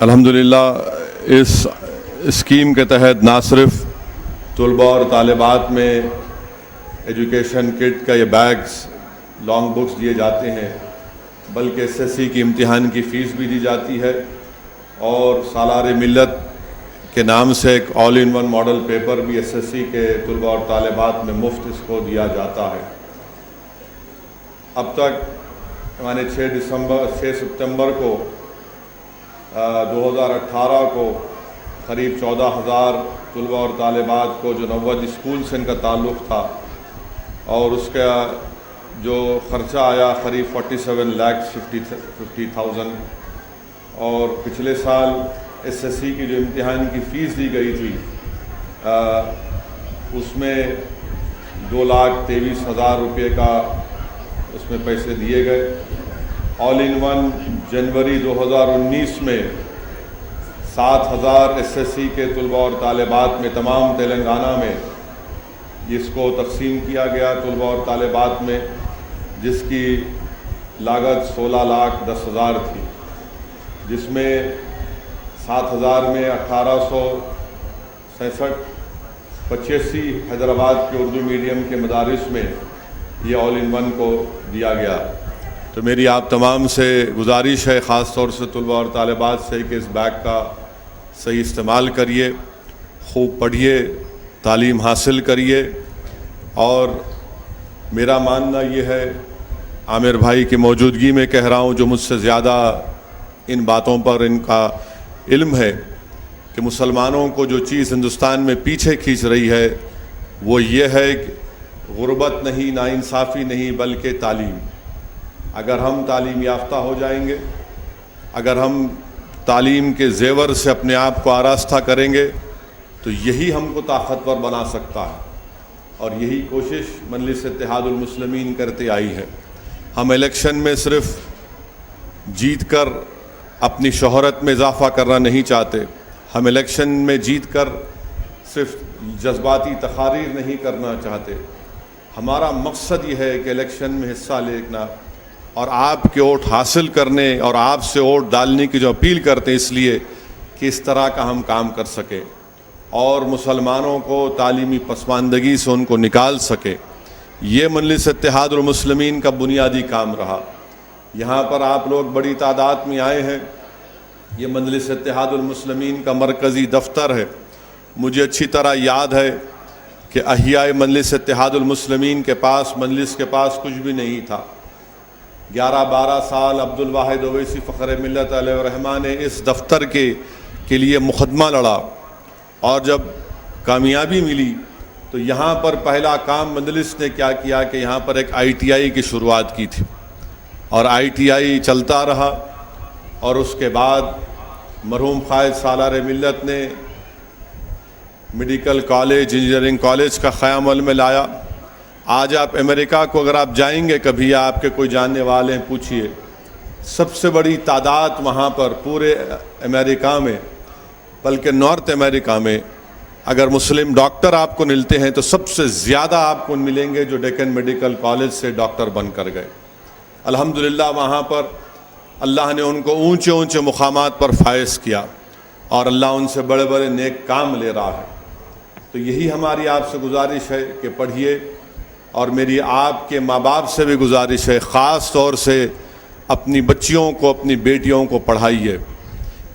الحمدللہ اس اسکیم کے تحت نہ صرف طلباء اور طالبات میں ایجوکیشن کٹ کا یہ بیگز لانگ بکس دیے جاتے ہیں، بلکہ SSC کی امتحان کی فیس بھی دی جاتی ہے، اور سالار ملت کے نام سے ایک آل ان ون ماڈل پیپر بھی SSC کے طلباء اور طالبات میں مفت اس کو دیا جاتا ہے۔ اب تک میں نے 6 ستمبر کو 2018 کو قریب 14,000 طلباء اور طالبات کو جو 90 اسکول سے ان کا تعلق تھا، اور اس کا جو خرچہ آیا قریب 47,50,000، اور پچھلے سال SSC کی جو امتحان کی فیس دی گئی تھی اس میں 2,23,000 روپے کا اس میں پیسے دیے گئے۔ آل ان ون جنوری 2019 میں 7,000 SSC کے طلباء اور طالبات میں تمام تلنگانہ میں جس کو تقسیم کیا گیا طلباء اور طالبات میں، جس کی لاگت 16,10,000 تھی، جس میں 7,000 میں 1,866 85 حیدرآباد کے اردو میڈیم کے مدارس میں یہ آل ان ون کو دیا گیا۔ تو میری آپ تمام سے گزارش ہے، خاص طور سے طلباء اور طالبات سے، کہ اس بیگ کا صحیح استعمال کریے، خوب پڑھیے، تعلیم حاصل کریے۔ اور میرا ماننا یہ ہے، عامر بھائی کی موجودگی میں کہہ رہا ہوں، جو مجھ سے زیادہ ان باتوں پر ان کا علم ہے، کہ مسلمانوں کو جو چیز ہندوستان میں پیچھے کھینچ رہی ہے وہ یہ ہے کہ غربت نہیں، ناانصافی نہیں، بلکہ تعلیم۔ اگر ہم تعلیم یافتہ ہو جائیں گے، اگر ہم تعلیم کے زیور سے اپنے آپ کو آراستہ کریں گے، تو یہی ہم کو طاقتور بنا سکتا ہے، اور یہی کوشش مجلس اتحاد المسلمین کرتے آئی ہے۔ ہم الیکشن میں صرف جیت کر اپنی شہرت میں اضافہ کرنا نہیں چاہتے، ہم الیکشن میں جیت کر صرف جذباتی تقاریر نہیں کرنا چاہتے۔ ہمارا مقصد یہ ہے کہ الیکشن میں حصہ لینا اور آپ کے ووٹ حاصل کرنے اور آپ سے ووٹ ڈالنے کی جو اپیل کرتے ہیں، اس لیے کہ اس طرح کا ہم کام کر سکیں اور مسلمانوں کو تعلیمی پسماندگی سے ان کو نکال سکے۔ یہ مجلس اتحاد المسلمین کا بنیادی کام رہا۔ یہاں پر آپ لوگ بڑی تعداد میں آئے ہیں، یہ مجلس اتحاد المسلمین کا مرکزی دفتر ہے۔ مجھے اچھی طرح یاد ہے کہ احیاء مجلس اتحاد المسلمین کے پاس، مجلس کے پاس کچھ بھی نہیں تھا۔ 11-12 سال عبدالواحد اویسی فخر ملت علیہ الرحمہ نے اس دفتر کے لیے مقدمہ لڑا، اور جب کامیابی ملی تو یہاں پر پہلا کام مجلس نے کیا کیا کہ یہاں پر ایک ITI کی شروعات کی تھی، اور ITI چلتا رہا، اور اس کے بعد مرحوم قائد سالار ملت نے میڈیکل کالج، انجینئرنگ کالج کا قیام عمل میں لایا۔ آج آپ امریکہ کو اگر آپ جائیں گے کبھی، آپ کے کوئی جاننے والے ہیں، پوچھئے، سب سے بڑی تعداد وہاں پر پورے امریکہ میں، بلکہ نارتھ امریکہ میں، اگر مسلم ڈاکٹر آپ کو ملتے ہیں تو سب سے زیادہ آپ کو ملیں گے جو ڈیکن میڈیکل کالج سے ڈاکٹر بن کر گئے۔ الحمدللہ وہاں پر اللہ نے ان کو اونچے اونچے مقامات پر فائز کیا، اور اللہ ان سے بڑے بڑے نیک کام لے رہا ہے۔ تو یہی ہماری آپ سے گزارش ہے کہ پڑھیے، اور میری آپ کے ماں باپ سے بھی گزارش ہے، خاص طور سے اپنی بچیوں کو، اپنی بیٹیوں کو پڑھائیے۔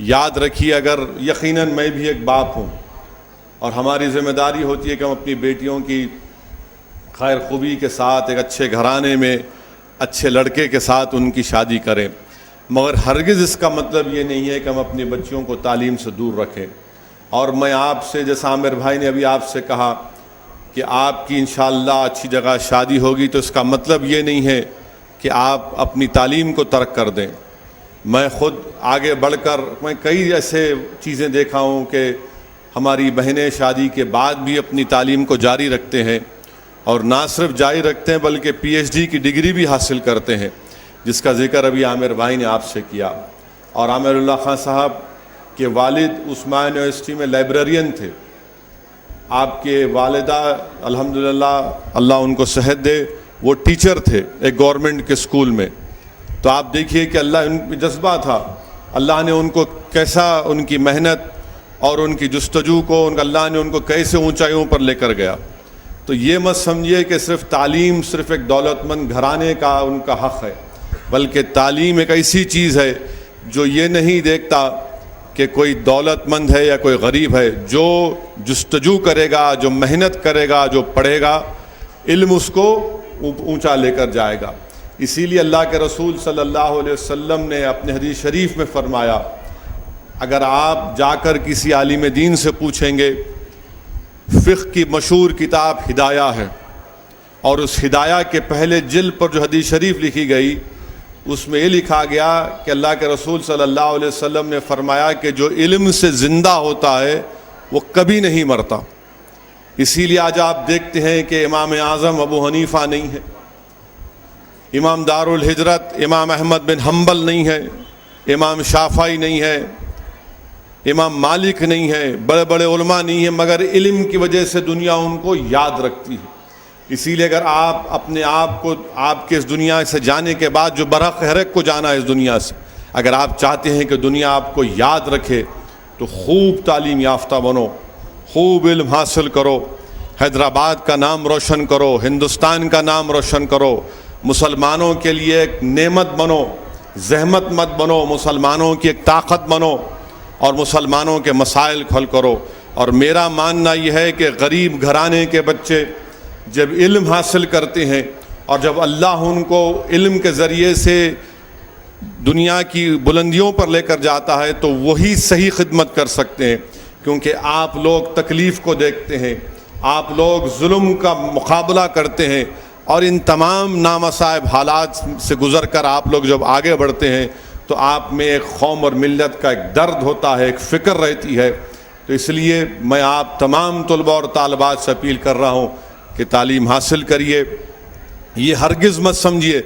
یاد رکھیے، اگر یقیناً میں بھی ایک باپ ہوں، اور ہماری ذمہ داری ہوتی ہے کہ ہم اپنی بیٹیوں کی خیر خوبی کے ساتھ ایک اچھے گھرانے میں اچھے لڑکے کے ساتھ ان کی شادی کریں، مگر ہرگز اس کا مطلب یہ نہیں ہے کہ ہم اپنی بچیوں کو تعلیم سے دور رکھیں۔ اور میں آپ سے، جیسا عامر بھائی نے ابھی آپ سے کہا کہ آپ کی انشاءاللہ اچھی جگہ شادی ہوگی، تو اس کا مطلب یہ نہیں ہے کہ آپ اپنی تعلیم کو ترک کر دیں۔ میں خود آگے بڑھ کر میں کئی ایسے چیزیں دیکھا ہوں کہ ہماری بہنیں شادی کے بعد بھی اپنی تعلیم کو جاری رکھتے ہیں، اور نہ صرف جاری رکھتے ہیں بلکہ PhD کی ڈگری بھی حاصل کرتے ہیں، جس کا ذکر ابھی عامر بھائی نے آپ سے کیا۔ اور عامر اللہ خان صاحب کے والد عثمان یونیورسٹی میں لائبریرین تھے، آپ کے والدہ الحمدللہ اللہ ان کو صحت دے، وہ ٹیچر تھے ایک گورنمنٹ کے اسکول میں۔ تو آپ دیکھیے کہ اللہ ان میں جذبہ تھا، اللہ نے ان کو کیسا ان کی محنت اور ان کی جستجو کو اللہ نے ان کو کیسے اونچائیوں پر لے کر گیا۔ تو یہ مت سمجھیے کہ صرف تعلیم صرف ایک دولت مند گھرانے کا ان کا حق ہے، بلکہ تعلیم ایک ایسی چیز ہے جو یہ نہیں دیکھتا کہ کوئی دولت مند ہے یا کوئی غریب ہے۔ جو جستجو کرے گا، جو محنت کرے گا، جو پڑھے گا، علم اس کو اونچا لے کر جائے گا۔ اسی لیے اللہ کے رسول صلی اللہ علیہ وسلم نے اپنے حدیث شریف میں فرمایا، اگر آپ جا کر کسی عالم دین سے پوچھیں گے، فقہ کی مشہور کتاب ہدایہ ہے، اور اس ہدایہ کے پہلے جلد پر جو حدیث شریف لکھی گئی اس میں یہ لکھا گیا کہ اللہ کے رسول صلی اللہ علیہ وسلم نے فرمایا کہ جو علم سے زندہ ہوتا ہے وہ کبھی نہیں مرتا۔ اسی لیے آج آپ دیکھتے ہیں کہ امام اعظم ابو حنیفہ نہیں ہے، امام دار الہجرت امام احمد بن حنبل نہیں ہے، امام شافعی نہیں ہے، امام مالک نہیں ہے، بڑے بڑے علماء نہیں ہیں، مگر علم کی وجہ سے دنیا ان کو یاد رکھتی ہے۔ اسی لیے اگر آپ اپنے آپ کو آپ کے اس دنیا سے جانے کے بعد جو برحق ہر ایک کو جانا ہے اس دنیا سے، اگر آپ چاہتے ہیں کہ دنیا آپ کو یاد رکھے تو خوب تعلیم یافتہ بنو، خوب علم حاصل کرو، حیدرآباد کا نام روشن کرو، ہندوستان کا نام روشن کرو، مسلمانوں کے لیے ایک نعمت بنو، زحمت مت بنو، مسلمانوں کی ایک طاقت بنو اور مسلمانوں کے مسائل حل کرو۔ اور میرا ماننا یہ ہے کہ غریب گھرانے کے بچے جب علم حاصل کرتے ہیں اور جب اللہ ان کو علم کے ذریعے سے دنیا کی بلندیوں پر لے کر جاتا ہے تو وہی صحیح خدمت کر سکتے ہیں، کیونکہ آپ لوگ تکلیف کو دیکھتے ہیں، آپ لوگ ظلم کا مقابلہ کرتے ہیں، اور ان تمام نامصائب حالات سے گزر کر آپ لوگ جب آگے بڑھتے ہیں تو آپ میں ایک قوم اور ملت کا ایک درد ہوتا ہے، ایک فکر رہتی ہے۔ تو اس لیے میں آپ تمام طلباء اور طالبات سے اپیل کر رہا ہوں کہ تعلیم حاصل کریے۔ یہ ہرگز مت سمجھیے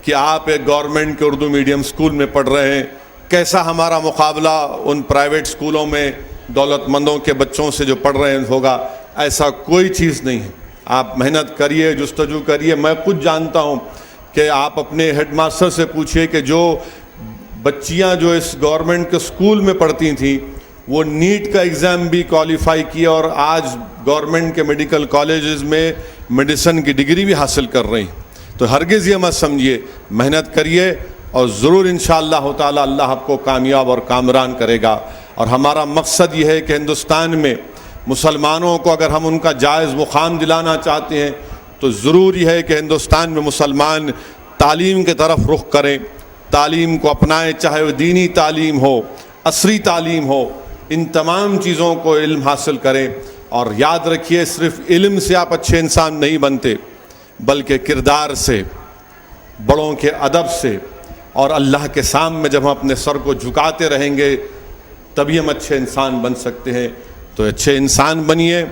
کہ آپ ایک گورنمنٹ کے اردو میڈیم اسکول میں پڑھ رہے ہیں، کیسا ہمارا مقابلہ ان پرائیویٹ اسکولوں میں دولت مندوں کے بچوں سے جو پڑھ رہے ہیں ہوگا، ایسا کوئی چیز نہیں ہے۔ آپ محنت کریے، جستجو کریے۔ میں خود جانتا ہوں کہ آپ اپنے ہیڈ ماسٹر سے پوچھئے کہ جو بچیاں جو اس گورنمنٹ کے اسکول میں پڑھتی تھیں وہ نیٹ کا ایگزام بھی کوالیفائی کیا اور آج گورنمنٹ کے میڈیکل کالجز میں میڈیسن کی ڈگری بھی حاصل کر رہی ہیں۔ تو ہرگز یہ مت سمجھیے، محنت کریے اور ضرور انشاءاللہ تعالی اللہ آپ کو کامیاب اور کامران کرے گا۔ اور ہمارا مقصد یہ ہے کہ ہندوستان میں مسلمانوں کو اگر ہم ان کا جائز مقام دلانا چاہتے ہیں تو ضروری ہے کہ ہندوستان میں مسلمان تعلیم کی طرف رخ کریں، تعلیم کو اپنائیں، چاہے وہ دینی تعلیم ہو، عصری تعلیم ہو، ان تمام چیزوں کو علم حاصل کریں۔ اور یاد رکھیے، صرف علم سے آپ اچھے انسان نہیں بنتے، بلکہ کردار سے، بڑوں کے ادب سے، اور اللہ کے سامنے جب ہم اپنے سر کو جھکاتے رہیں گے تبھی ہم اچھے انسان بن سکتے ہیں۔ تو اچھے انسان بنیے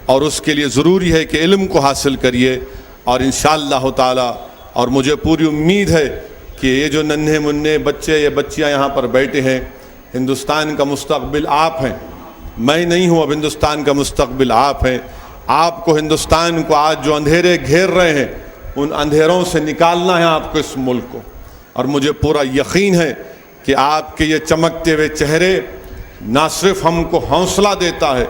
اور اس کے لیے ضروری ہے کہ علم کو حاصل کریے، اور انشاءاللہ تعالی، اور مجھے پوری امید ہے کہ یہ جو ننھے منھے بچے یا بچیاں یہاں پر بیٹھے ہیں، ہندوستان کا مستقبل آپ ہیں، میں نہیں ہوں، اب ہندوستان کا مستقبل آپ ہیں۔ آپ کو ہندوستان کو آج جو اندھیرے گھیر رہے ہیں ان اندھیروں سے نکالنا ہے آپ کو، اس ملک کو۔ اور مجھے پورا یقین ہے کہ آپ کے یہ چمکتے ہوئے چہرے نہ صرف ہم کو حوصلہ دیتا ہے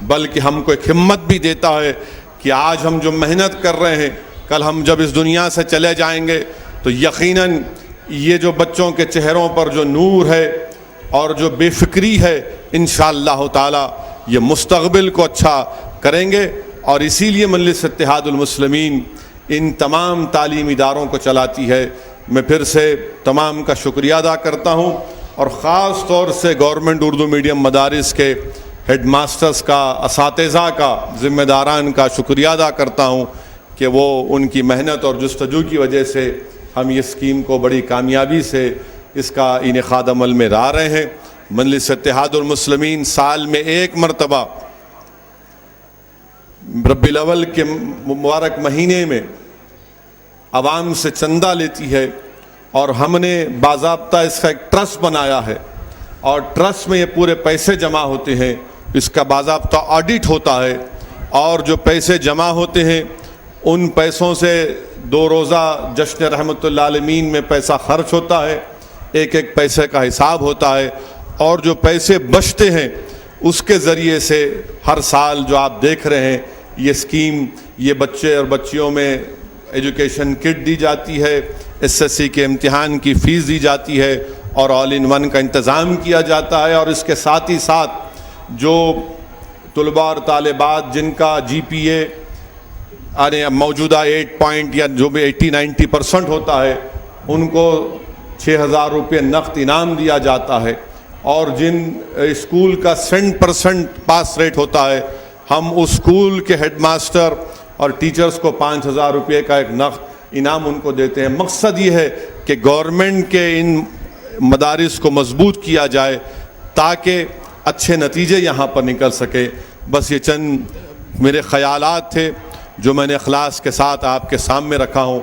بلکہ ہم کو ایک ہمت بھی دیتا ہے کہ آج ہم جو محنت کر رہے ہیں، کل ہم جب اس دنیا سے چلے جائیں گے تو یقیناً یہ جو بچوں کے چہروں پر جو نور ہے اور جو بے فکری ہے، انشاءاللہ تعالی یہ مستقبل کو اچھا کریں گے۔ اور اسی لیے مجلس اتحاد المسلمین ان تمام تعلیمی اداروں کو چلاتی ہے۔ میں پھر سے تمام کا شکریہ ادا کرتا ہوں، اور خاص طور سے گورنمنٹ اردو میڈیم مدارس کے ہیڈ ماسٹرز کا، اساتذہ کا، ذمہ داران کا شکریہ ادا کرتا ہوں کہ وہ ان کی محنت اور جستجو کی وجہ سے ہم یہ اسکیم کو بڑی کامیابی سے اس کا انعقاد عمل میں لا رہے ہیں۔ مجلس اتحاد المسلمین سال میں ایک مرتبہ ربیع الاول کے مبارک مہینے میں عوام سے چندہ لیتی ہے، اور ہم نے باضابطہ اس کا ایک ٹرسٹ بنایا ہے، اور ٹرسٹ میں یہ پورے پیسے جمع ہوتے ہیں، اس کا باضابطہ آڈٹ ہوتا ہے، اور جو پیسے جمع ہوتے ہیں ان پیسوں سے 2 روزہ جشن رحمت اللہ عالمین میں پیسہ خرچ ہوتا ہے۔ ایک ایک پیسے کا حساب ہوتا ہے، اور جو پیسے بچتے ہیں اس کے ذریعے سے ہر سال جو آپ دیکھ رہے ہیں یہ اسکیم، یہ بچے اور بچیوں میں ایجوکیشن کٹ دی جاتی ہے، SSC کے امتحان کی فیس دی جاتی ہے، اور آل ان ون کا انتظام کیا جاتا ہے۔ اور اس کے ساتھ ہی ساتھ جو طلباء اور طالبات جن کا GPA موجودہ 8 پوائنٹ یا جو بھی 80-90% ہوتا ہے، ان کو 6,000 روپے نقد انعام دیا جاتا ہے، اور جن اسکول کا 100% پاس ریٹ ہوتا ہے، ہم اس اسکول کے ہیڈ ماسٹر اور ٹیچرز کو 5,000 روپے کا ایک نقد انعام ان کو دیتے ہیں۔ مقصد یہ ہے کہ گورنمنٹ کے ان مدارس کو مضبوط کیا جائے تاکہ اچھے نتیجے یہاں پر نکل سکے۔ بس یہ چند میرے خیالات تھے جو میں نے اخلاص کے ساتھ آپ کے سامنے رکھا ہوں۔